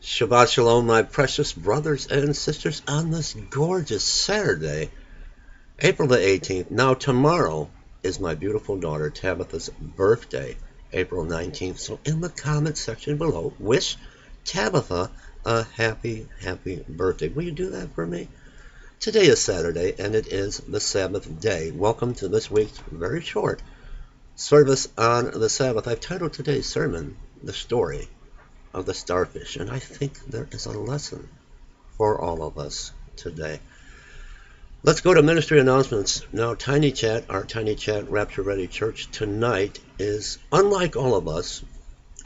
Shabbat Shalom, my precious brothers and sisters, on this gorgeous Saturday, April the 18th. Now, tomorrow is my beautiful daughter Tabitha's birthday, April 19th. So, in the comment section below, wish Tabitha a happy, happy birthday. Will you do that for me? Today is Saturday, and it is the Sabbath day. Welcome to this week's very short service on the Sabbath. I've titled today's sermon, The Story of the Starfish, and I think there is a lesson for all of us today. Let's go to ministry announcements. Now, Tiny Chat, our Tiny Chat Rapture Ready Church tonight is, unlike all of us,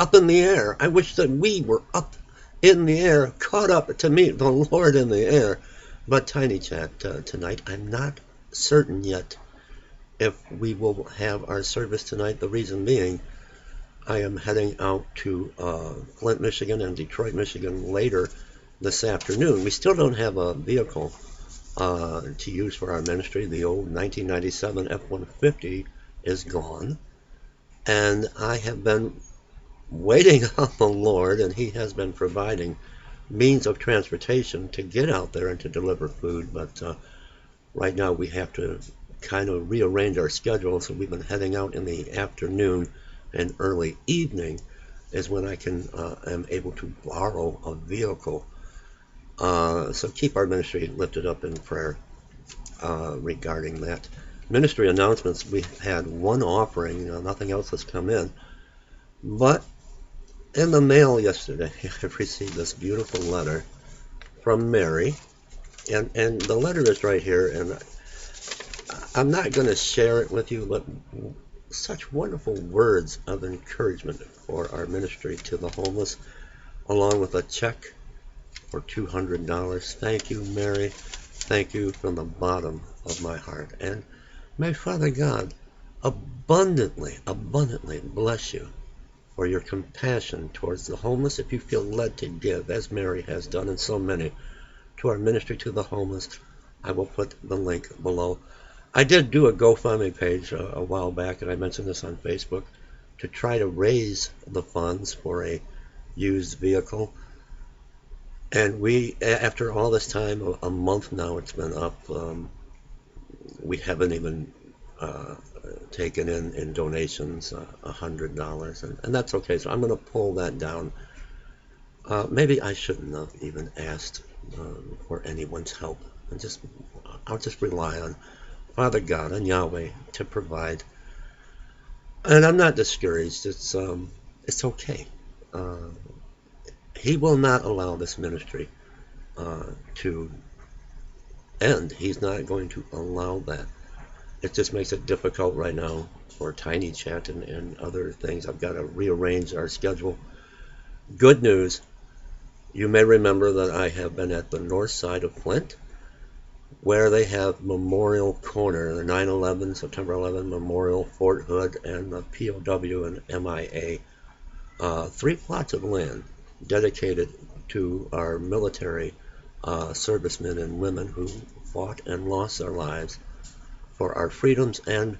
up in the air. I wish that we were up in the air, caught up to meet the Lord in the air. But Tiny Chat tonight, I'm not certain yet if we will have our service tonight. The reason being, I am heading out to Flint, Michigan and Detroit, Michigan later this afternoon. We still don't have a vehicle to use for our ministry. The old 1997 F-150 is gone. And I have been waiting on the Lord, and He has been providing means of transportation to get out there and to deliver food. But right now we have to kind of rearrange our schedule, so we've been heading out in the afternoon, and early evening is when I am able to borrow a vehicle. So keep our ministry lifted up in prayer regarding that. Ministry announcements, we had one offering, nothing else has come in. But in the mail yesterday, I received this beautiful letter from Mary. And the letter is right here, and I'm not going to share it with you, but such wonderful words of encouragement for our ministry to the homeless, along with a check for $200. Thank you, Mary. Thank you from the bottom of my heart. And may Father God abundantly, abundantly bless you for your compassion towards the homeless. If you feel led to give, as Mary has done and so many, to our ministry to the homeless, I will put the link below. I did do a GoFundMe page a while back, and I mentioned this on Facebook, to try to raise the funds for a used vehicle. And we, after all this time, a month now it's been up, we haven't even taken in donations $100, and that's okay. So I'm going to pull that down. Maybe I shouldn't have even asked for anyone's help, and I'll just rely on Father God and Yahweh to provide. And I'm not discouraged. It's okay. He will not allow this ministry to end. He's not going to allow that. It just makes it difficult right now for Tiny Chat and other things. I've got to rearrange our schedule. Good news. You may remember that I have been at the north side of Flint, where they have Memorial Corner, the 9/11, September 11 Memorial, Fort Hood, and the POW and MIA. 3 plots of land dedicated to our military servicemen and women who fought and lost their lives for our freedoms, and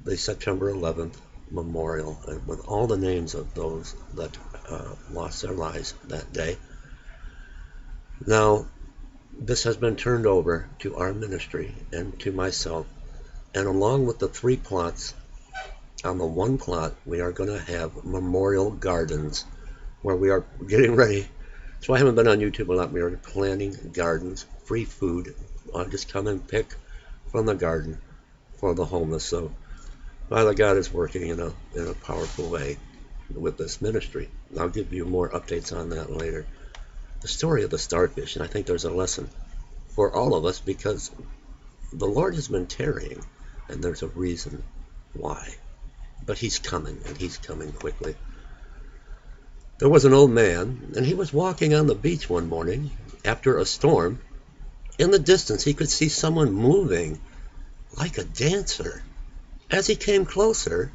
the September 11th Memorial, and with all the names of those that lost their lives that day. Now, this has been turned over to our ministry and to myself, and along with the 3 plots, on the 1 plot we are going to have memorial gardens where we are getting ready. So I haven't been on YouTube a lot. We are planting gardens, free food. Just come and pick from the garden for the homeless. So Father God is working in a powerful way with this ministry. I'll give you more updates on that later. The story of the starfish, and I think there's a lesson for all of us, because the Lord has been tarrying, and there's a reason why. But He's coming, and He's coming quickly. There was an old man, and he was walking on the beach one morning after a storm. In the distance, he could see someone moving like a dancer. As he came closer,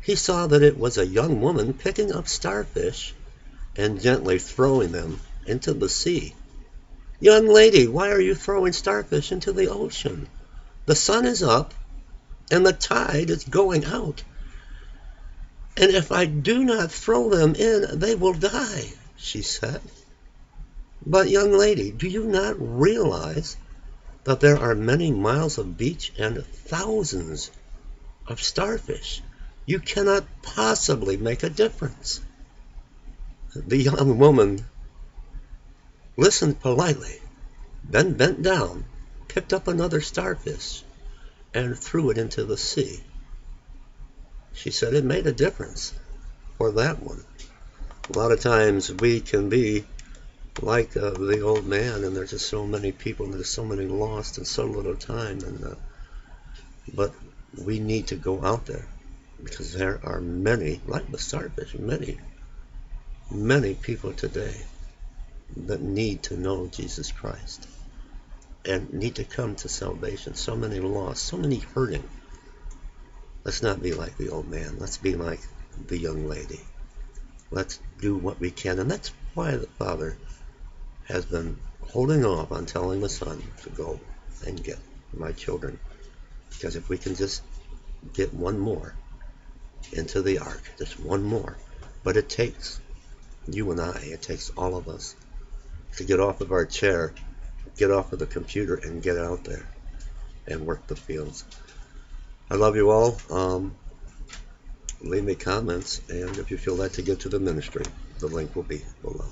he saw that it was a young woman picking up starfish and gently throwing them into the sea. "Young lady, why are you throwing starfish into the ocean? The sun is up and the tide is going out. And if I do not throw them in, they will die," she said. But young lady, do you not realize that there are many miles of beach and thousands of starfish? You cannot possibly make a difference. The young woman listened politely, then bent down, picked up another starfish, and threw it into the sea. She said it made a difference for that one. A lot of times we can be like the old man, and there's just so many people, and there's so many lost in so little time. But we need to go out there because there are many, like the starfish, many people today that need to know Jesus Christ and need to come to salvation. So many lost, so many hurting. Let's not be like the old man. Let's be like the young lady. Let's do what we can. And that's why the Father has been holding off on telling the Son to go and get my children. Because if we can just get one more into the ark, just one more. But it takes you and I, it takes all of us to get off of our chair, get off of the computer, and get out there and work the fields. I love you all. Leave me comments, and if you feel led to give to the ministry, the link will be below.